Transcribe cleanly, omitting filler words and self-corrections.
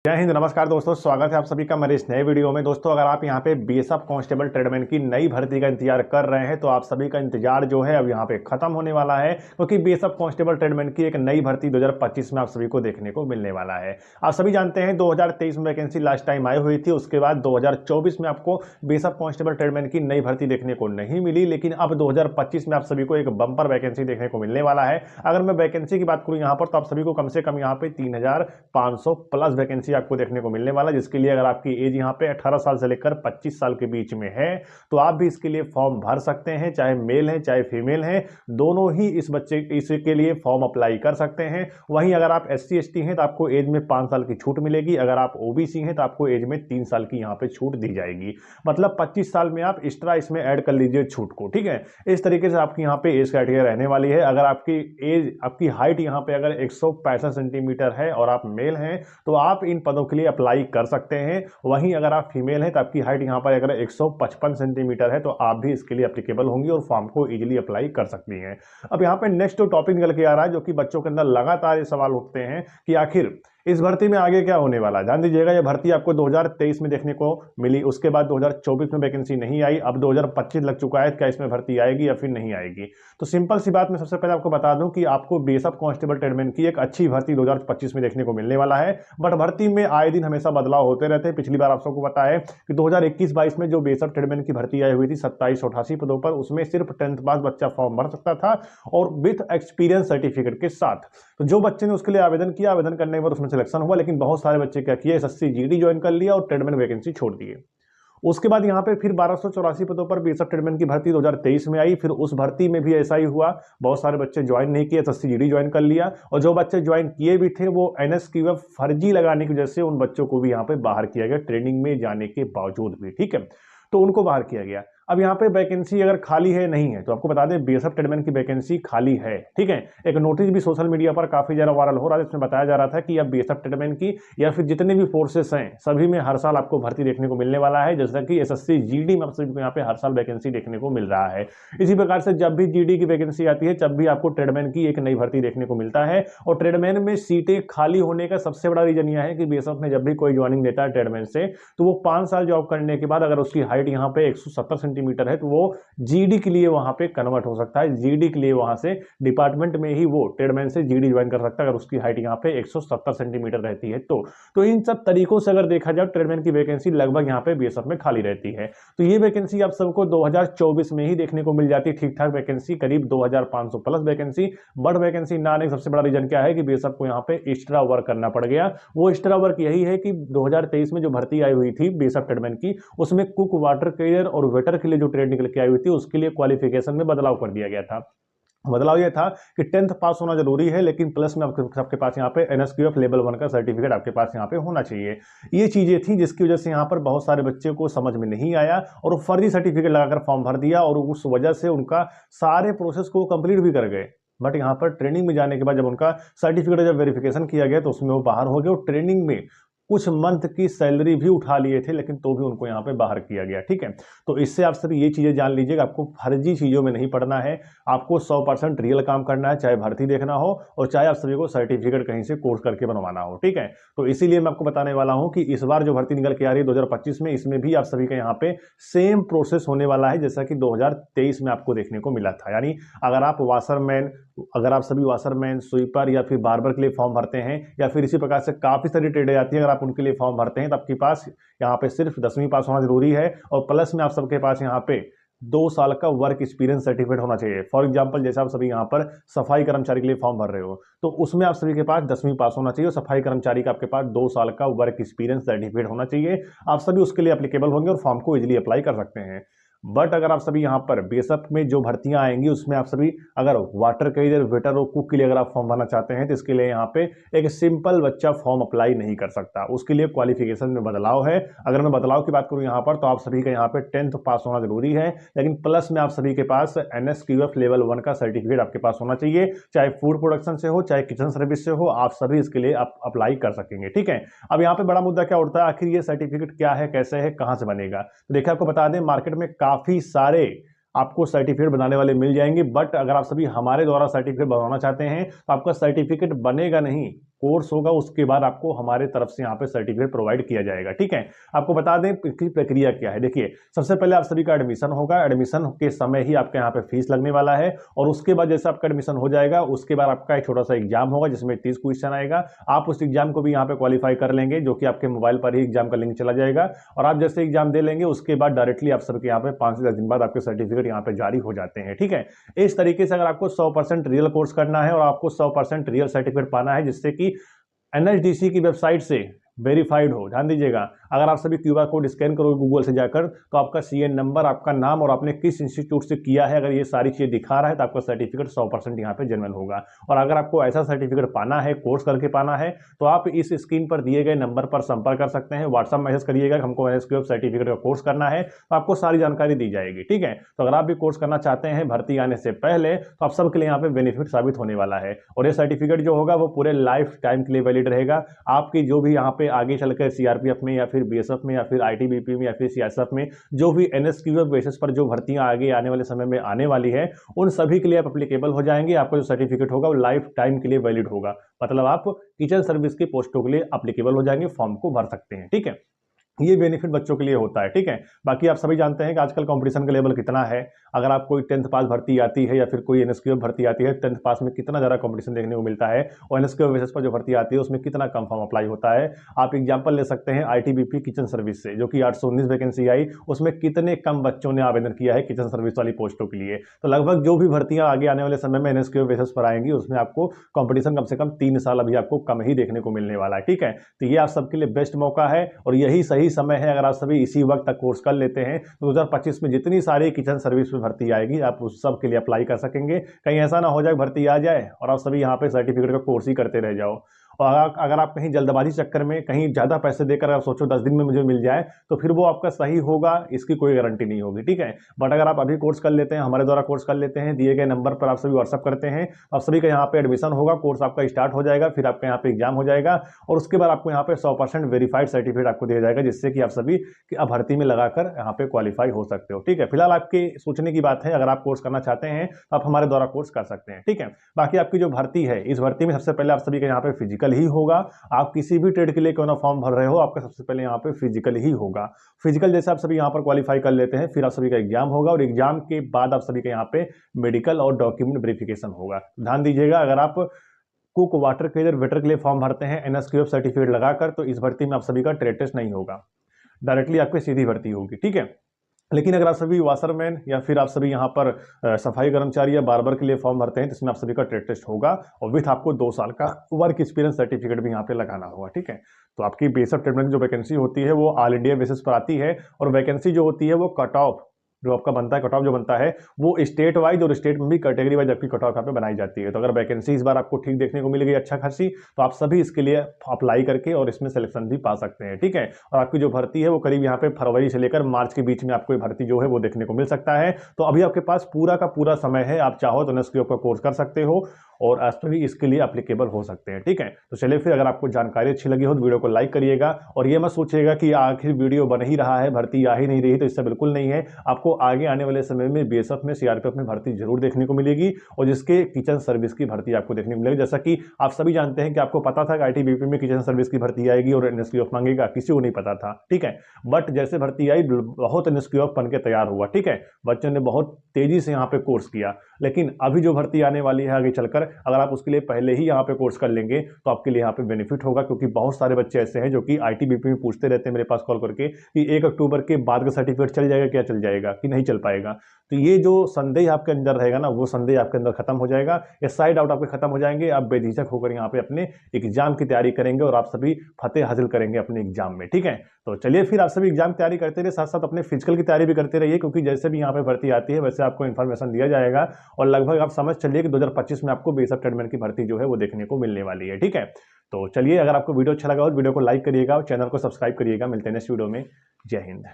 जय हिंद, नमस्कार दोस्तों। स्वागत है आप सभी का मेरे इस नए वीडियो में। दोस्तों, अगर आप यहां पे बीएसएफ कांस्टेबल ट्रेडमैन की नई भर्ती का इंतजार कर रहे हैं तो आप सभी का इंतजार जो है अब यहां पे खत्म होने वाला है, क्योंकि बीएसएफ कांस्टेबल ट्रेडमैन की एक नई भर्ती 2025 में आप सभी को देखने को मिलने वाला है। आप सभी जानते हैं 2023 में वैकेंसी लास्ट टाइम आई हुई थी, उसके बाद 2024 में आपको बीएसएफ कांस्टेबल ट्रेडमैन की नई भर्ती देखने को नहीं मिली, लेकिन अब 2025 में आप सभी को एक बंपर वैकेंसी देखने को मिलने वाला है। अगर मैं वैकेंसी की बात करूं यहां पर, तो आप सभी को कम से कम यहां पे 3500 प्लस वैकेंसी आपको देखने को मिलने वाला, जिसके लिए अगर आपकी एज यहां पे 18 साल से लेकर 25 साल के बीच में है तो आप भी इसके लिए फॉर्म भर सकते हैं। चाहे मेल है चाहे फीमेल है, दोनों ही इसके लिए फॉर्म अप्लाई कर सकते हैं। वहीं अगर आप SC ST हैं तो आपको एज में 5 साल की छूट मिलेगी। अगर आप OBC हैं तो आपको एज में 3 साल की यहां पे छूट दी जाएगी। मतलब 25 साल में आप एक्स्ट्रा इसमें ऐड कर लीजिए छूट को। ठीक है, इस तरीके से आपकी यहां पे एज क्राइटेरिया रहने वाली है। अगर आपकी हाइट यहां पे अगर 165 सेंटीमीटर है और आप मेल हैं तो आप इन पदों के लिए अप्लाई कर सकते हैं। वहीं अगर आप फीमेल हैं तो आपकी हाइट यहां पर अगर 155 सेंटीमीटर है तो आप भी इसके लिए एप्लीकेबल होंगी और फॉर्म को इजीली अप्लाई कर सकती हैं। अब यहां पे नेक्स्ट टॉपिक निकल के आ रहा है, जो कि बच्चों के अंदर लगातार ये सवाल उठते हैं कि आखिर इस भर्ती में आगे क्या होने वाला है। ध्यान दीजिएगा, यह भर्ती आपको 2023 में देखने को मिली, उसके बाद 2024 में वैकेंसी नहीं आई, अब 2025 लग चुका है। क्या इसमें भर्ती आएगी या फिर नहीं आएगी? तो सिंपल सी बात, मैं सबसे पहले आपको बता दूं कि आपको बीएसएफ कांस्टेबल ट्रेडमैन की एक अच्छी भर्ती 2025 में देखने को मिलने वाला है। बट भर्ती में आए दिन हमेशा बदलाव होते रहते हैं। पिछली बार आप सबको पता है कि 2021-22 में जो बीएसएफ ट्रेडमैन की भर्ती आई हुई थी 2788 पदों पर, उसमें सिर्फ 10th पास बच्चा फॉर्म भर सकता था और विथ एक्सपीरियंस सर्टिफिकेट के साथ। तो जो बच्चे ने उसके लिए आवेदन किया, आवेदन करने के बाद उसमें सिलेक्शन हुआ, लेकिन बहुत सारे बच्चे क्या किए, SSC GD ज्वाइन कर लिया और ट्रेडमैन वैकेंसी छोड़ दिए। उसके बाद यहां पे फिर 1284 पदों पर बीएसएफ ट्रेडमैन की भर्ती 2023 में आई। फिर उस भर्ती में भी ऐसा ही हुआ, बहुत सारे बच्चे ज्वाइन नहीं किए, SSC GD ज्वाइन कर लिया, और जो बच्चे ज्वाइन किए भी थे वो NSQF फर्जी लगाने की वजह से उन बच्चों को भी यहां पे बाहर किया गया, ट्रेनिंग में जाने के बावजूद भी। ठीक है, तो उनको बाहर किया गया। अब यहाँ पे वैकेंसी अगर खाली है नहीं है तो आपको बता दें बीएसएफ ट्रेडमैन की वैकेंसी खाली है। ठीक है, एक नोटिस भी सोशल मीडिया पर काफी ज्यादा वायरल हो रहा है, जिसमें बताया जा रहा था कि अब बीएसएफ ट्रेडमैन की या फिर जितने भी फोर्सेस हैं सभी में हर साल आपको भर्ती देखने को मिलने वाला है। जैसा कि SSC GD में आप सभी को यहाँ पे हर साल वैकेंसी देखने को मिल रहा है। इसी प्रकार से जब भी GD की वैकेंसी आती है तब भी आपको ट्रेडमैन की एक नई भर्ती देखने को मिलता है। और ट्रेडमैन में सीटें खाली होने का सबसे बड़ा रीजन यह है कि बीएसएफ में जब भी कोई ज्वाइनिंग देता है ट्रेडमैन से, तो वो 5 साल जॉब करने के बाद अगर उसकी हाइट यहाँ पे 170 सेंटीमीटर है तो वो GD के लिए वहां पे कन्वर्ट हो सकता है। GD के लिए वहां से डिपार्टमेंट में ही वो ट्रेडमैन से GD ज्वाइन कर सकता है अगर उसकी हाइट यहाँ पे 170 सेंटीमीटर रहती है। तो इन सब तरीकों से अगर देखा जाए ट्रेडमैन की वैकेंसी लगभग यहाँ पे बीएसएफ में खाली रहती है। तो ये वैकेंसी आप सबको 2024 में ही देखने को मिल जाती है। ठीक ठाक वैकेंसी, करीब 2500 प्लस वैकेंसी। बट वैकेंसी ना आने का सबसे बड़ा रीजन क्या है कि बीएसएफ को यहाँ पे एक्स्ट्रा वर्क करना पड़ गया। वो एक्स्ट्रा वर्क यही है कि 2023 में जो भर्ती आई हुई थी बीएसएफ ट्रेडमैन की, उसमें कुक, वाटर कैरियर और वेटर के लिए जो ट्रेड निकल के आई हुई थी उसके लिए क्वालिफिकेशन में बदलाव कर दिया गया था। बदलाव यह था कि 10th पास होना जरूरी है, लेकिन प्लस में आपके पास यहाँ पे NSQF लेवल 1 का सर्टिफिकेट आपके पास यहाँ पे होना चाहिए। ये चीजें थी जिसकी वजह से यहाँ पर बहुत सारे बच्चे को समझ में नहीं आया और वो फर्जी सर्टिफिकेट लगाकर फॉर्म भर दिया और उस वजह से उनका सारे प्रोसेस को कंप्लीट भी कर गए। बट यहाँ पर ट्रेनिंग में जाने के बाद जब उनका सर्टिफिकेट जब वेरिफिकेशन किया गया तो उसमें वो बाहर हो गए और ट्रेनिंग में कुछ मंथ की सैलरी भी उठा लिए थे, लेकिन तो भी उनको यहाँ पे बाहर किया गया। ठीक है, तो इससे आप सभी ये चीजें जान लीजिएगा, आपको फर्जी चीजों में नहीं पड़ना है। आपको 100% रियल काम करना है, चाहे भर्ती देखना हो और चाहे आप सभी को सर्टिफिकेट कहीं से कोर्स करके बनवाना हो। ठीक है, तो इसीलिए मैं आपको बताने वाला हूं कि इस बार जो भर्ती निकल के आ रही है 2025 में, इसमें भी आप सभी का यहाँ पे सेम प्रोसेस होने वाला है जैसा कि 2023 में आपको देखने को मिला था। यानी अगर आप सभी वाशरमैन, स्वीपर या फिर बार्बर के लिए फॉर्म भरते हैं या फिर इसी प्रकार से काफी सारी ट्रेडें आती है, अगर आप उनके लिए फॉर्म भरते हैं तो आपके पास यहाँ पे सिर्फ 10वीं पास होना जरूरी है और प्लस में आप सबके पास यहाँ पे 2 साल का वर्क एक्सपीरियंस सर्टिफिकेट होना चाहिए। फॉर एग्जांपल, जैसे आप सभी यहाँ पर सफाई कर्मचारी के लिए फॉर्म भर रहे हो तो उसमें आप सभी के पास 10वीं पास होना चाहिए और सफाई कर्मचारी का आपके पास 2 साल का वर्क एक्सपीरियंस सर्टिफिकेट होना चाहिए। आप सभी उसके लिए एप्लीकेबल होंगे और फॉर्म को इजिली अप्लाई कर सकते हैं। बट अगर आप सभी यहाँ पर बीएसएफ में जो भर्तियां आएंगी उसमें आप सभी अगर वाटर कैरियर, वेटर और कुक के लिए अगर आप फॉर्म भरना चाहते हैं तो इसके लिए यहाँ पे एक सिंपल बच्चा फॉर्म अप्लाई नहीं कर सकता, उसके लिए क्वालिफिकेशन में बदलाव है। अगर मैं बदलाव की बात करूं यहाँ पर तो आप सभी का यहाँ पे 10th पास होना जरूरी है, लेकिन प्लस में आप सभी के पास NSQF लेवल 1 का सर्टिफिकेट आपके पास होना चाहिए। चाहे फूड प्रोडक्शन से हो चाहे किचन सर्विस से हो, आप सभी इसके लिए आप अप्लाई कर सकेंगे। ठीक है, अब यहाँ पे बड़ा मुद्दा क्या उठता है, आखिर ये सर्टिफिकेट क्या है, कैसे है, कहां से बनेगा? तो देखिए, आपको बता दें मार्केट में काफी सारे आपको सर्टिफिकेट बनाने वाले मिल जाएंगे, बट अगर आप सभी हमारे द्वारा सर्टिफिकेट बनवाना चाहते हैं तो आपका सर्टिफिकेट बनेगा नहीं, कोर्स होगा उसके बाद आपको हमारे तरफ से यहाँ पे सर्टिफिकेट प्रोवाइड किया जाएगा। ठीक है, आपको बता दें कि प्रक्रिया क्या है। देखिए, सबसे पहले आप सभी का एडमिशन होगा, एडमिशन के समय ही आपके यहाँ पे फीस लगने वाला है, और उसके बाद जैसे आपका एडमिशन हो जाएगा उसके बाद आपका एक छोटा सा एग्जाम होगा जिसमें 30 क्वेश्चन आएगा। आप उस एग्जाम को भी यहाँ पे क्वालिफाई कर लेंगे, जो कि आपके मोबाइल पर ही एग्जाम का लिंक चला जाएगा, और आप जैसे एग्जाम दे लेंगे उसके बाद डायरेक्टली आप सबके यहाँ पे 5 से 10 दिन बाद आपके सर्टिफिकेट यहाँ पे जारी हो जाते हैं। ठीक है, इस तरीके से अगर आपको 100% रियल कोर्स करना है और आपको 100% रियल सर्टिफिकेट पाना है जिससे कि एनएचडीसी की वेबसाइट से वेरीफाइड हो, ध्यान दीजिएगा, अगर आप सभी क्यूआर कोड स्कैन करोगे गूगल से जाकर तो आपका सीएन नंबर, आपका नाम और आपने किस इंस्टीट्यूट से किया है, अगर ये सारी चीजें दिखा रहा है तो आपका सर्टिफिकेट 100% यहाँ पे जेन्युइन होगा। और अगर आपको ऐसा सर्टिफिकेट पाना है, कोर्स करके पाना है, तो आप इस स्क्रीन पर दिए गए नंबर पर संपर्क कर सकते हैं, व्हाट्सएप मैसेज करिएगा हमको एनएसक्यूएफ सर्टिफिकेट का कोर्स करना है, तो आपको सारी जानकारी दी जाएगी। ठीक है, तो अगर आप भी कोर्स करना चाहते हैं भर्ती आने से पहले तो आप सबके लिए यहाँ पे बेनिफिट साबित होने वाला है, और ये सर्टिफिकेट जो होगा वो पूरे लाइफ टाइम के लिए वैलिड रहेगा। आपकी जो भी यहाँ पे आगे चलकर सीआरपीएफ में या फिर बीएसएफ में या फिर आईटीबीपी में या फिर सीआईएसएफ में जो भी एनएसक्यूएफ बेसिस पर जो भर्तियां आगे आने वाले समय में आने वाली है उन सभी के लिए आप एप्लीकेबल हो जाएंगे। आपका जो सर्टिफिकेट होगा वो लाइफ टाइम के लिए वैलिड होगा, मतलब आप किचन सर्विस की पोस्टों के लिए एप्लीकेबल हो जाएंगे, फॉर्म को भर सकते हैं। ठीक है, ये बेनिफिट बच्चों के लिए होता है। ठीक है, बाकी आप सभी जानते हैं कि आजकल कंपटीशन का लेवल कितना है। अगर आप कोई 10th पास भर्ती आती है या फिर कोई एनएसक्यूएफ भर्ती आती है, 10th पास में कितना ज़्यादा कंपटीशन देखने को मिलता है, और एनएसक्यूएफ बेसिस पर जो भर्ती आती है उसमें कितना कम फॉर्म अप्लाई होता है। आप एग्जाम्पल ले सकते हैं आईटीबीपी किचन सर्विस से, जो कि 819 वैकेंसी आई, उसमें कितने कम बच्चों ने आवेदन किया है किचन सर्विस वाली पोस्टों के लिए। तो लगभग जो भी भर्तियां आगे आने वाले समय में एनएसक्यूएफ बेसिस पर आएंगी उसमें आपको कंपटीशन कम से कम 3 साल अभी आपको कम ही देखने को मिलने वाला है। ठीक है, तो ये आप सबके लिए बेस्ट मौका है और यही सही समय है। अगर आप सभी इसी वक्त तक कोर्स कर लेते हैं तो 2025 में जितनी सारी किचन सर्विस में भर्ती आएगी आप उस सब के लिए अप्लाई कर सकेंगे। कहीं ऐसा ना हो जाए भर्ती आ जाए और आप सभी यहाँ पे सर्टिफिकेट का कोर्स ही करते रह जाओ, और अगर आप कहीं जल्दबाजी चक्कर में कहीं ज़्यादा पैसे देकर आप सोचो 10 दिन में मुझे मिल जाए तो फिर वो आपका सही होगा इसकी कोई गारंटी नहीं होगी। ठीक है, बट अगर आप अभी कोर्स कर लेते हैं, हमारे द्वारा कोर्स कर लेते हैं, दिए गए नंबर पर आप सभी व्हाट्सअप करते हैं, आप सभी का यहाँ पे एडमिशन होगा, कोर्स आपका स्टार्ट हो जाएगा, फिर आपका यहाँ पे एग्जाम हो जाएगा और उसके बाद आपको यहाँ पे 100% वेरीफाइड सर्टिफिकेट आपको दिया जाएगा जिससे कि आप सभी भर्ती में लगाकर यहाँ पे क्वालिफाई हो सकते हो। ठीक है, फिलहाल आपके सोचने की बात है, अगर आप कोर्स करना चाहते हैं तो आप हमारे द्वारा कोर्स कर सकते हैं। ठीक है, बाकी आपकी जो भर्ती है इस भर्ती में सबसे पहले आप सभी का यहाँ पे फिजिकल ही होगा। आप किसी भी ट्रेड के लिए क्यों ना फॉर्म भर रहे हो, आपका सबसे पहले यहाँ पे फिजिकल ही होगा। फिजिकल जैसे आप सभी यहाँ पर क्वालिफाई कर लेते हैं फिर आप सभी का एग्जाम होगा और एग्जाम के बाद आप सभी का यहाँ पे मेडिकल और डॉक्यूमेंट वेरिफिकेशन होगा। ध्यान दीजिएगा, अगर आप कुक, वाटर क्लीनर, वेटर के लिए फॉर्म भरते हैं एनएसक्यूएफ सर्टिफिकेट लगाकर तो इस भर्ती में आप सभी का ट्रेड टेस्ट नहीं होगा, डायरेक्टली आपकी सीधी भर्ती होगी। ठीक है, लेकिन अगर आप सभी वाशरमैन या फिर आप सभी यहाँ पर सफाई कर्मचारी या बार्बर के लिए फॉर्म भरते हैं तो इसमें आप सभी का ट्रेड टेस्ट होगा और विथ आपको 2 साल का वर्क एक्सपीरियंस सर्टिफिकेट भी यहाँ पे लगाना होगा। ठीक है, तो आपकी बेसिक ट्रेडमेंट जो वैकेंसी होती है वो ऑल इंडिया बेसिस पर आती है और वैकेंसी जो होती है वो कट ऑफ जो आपका बनता है, कट ऑफ जो बनता है वो स्टेट वाइज और स्टेट में भी कैटेगरी वाइज आपकी कट ऑफ यहाँ पे बनाई जाती है। तो अगर वैकेंसी इस बार आपको ठीक देखने को मिलेगी अच्छा खासी तो आप सभी इसके लिए अप्लाई करके और इसमें सिलेक्शन भी पा सकते हैं। ठीक है, और आपकी जो भर्ती है वो करीब यहाँ पे फरवरी से लेकर मार्च के बीच में आपको ये भर्ती जो है वो देखने को मिल सकता है। तो अभी आपके पास पूरा का पूरा समय है, आप चाहो तो एनएसक्यूएफ का कोर्स कर सकते हो और आप भी इसके लिए एप्लीकेबल हो सकते हैं। ठीक है, तो चलिए फिर अगर आपको जानकारी अच्छी लगी हो तो वीडियो को लाइक करिएगा और ये मत सोचिएगा कि आखिर वीडियो बन ही रहा है भर्ती आ ही नहीं रही, तो इससे बिल्कुल नहीं है। आपको आगे आने वाले समय में बीएसएफ में, सीआरपीएफ में भर्ती जरूर देखने को मिलेगी और जिसके किचन सर्विस की भर्ती आपको देखने को मिलेगी। जैसा कि आप सभी जानते हैं कि आपको पता था कि आईटीबीपी में किचन सर्विस की भर्ती आएगी और एनएसक्यूएफ मांगेगा, किसी को नहीं पता था। ठीक है, बट जैसे भर्ती आई बहुत एनएसक्यूएफ बन के तैयार हुआ। ठीक है, बच्चों ने बहुत तेजी से यहाँ पे कोर्स किया, लेकिन अभी जो भर्ती आने वाली है आगे चलकर अगर आप उसके लिए पहले ही यहाँ पे कोर्स कर लेंगे तो आपके लिए यहाँ पे बेनिफिट होगा, क्योंकि बहुत सारे बच्चे ऐसे हैं जो कि आईटीबीपी में पूछते रहते हैं मेरे पास कॉल करके कि 1 अक्टूबर के बाद का सर्टिफिकेट चल जाएगा, क्या चल जाएगा कि नहीं चल पाएगा। तो ये जो संदेह आपके अंदर रहेगा ना वो संदेह आपके अंदर खत्म हो जाएगा, ये साइड आउट आपके खत्म हो जाएंगे, आप बेझिझक होकर यहाँ पे अपने एग्जाम की तैयारी करेंगे और आप सभी फतेह हासिल करेंगे अपने एग्जाम में। ठीक है, तो चलिए फिर आप सभी एग्जाम की तैयारी करते रहिए, साथ साथ अपने फिजिकल की तैयारी भी करते रहिए, क्योंकि जैसे भी यहाँ पे भर्ती आती है वैसे आपको इन्फॉर्मेशन दिया जाएगा और लगभग आप समझ चलिए कि 2025 में आपको बेसिक ट्रेडमेंट की भर्ती जो है वो देखने को मिलने वाली है। ठीक है, तो चलिए अगर आपको वीडियो अच्छा लगा हो तो वीडियो को लाइक करिएगा और चैनल को सब्सक्राइब करिएगा। मिलते हैं नेक्स्ट वीडियो में। जय हिंद।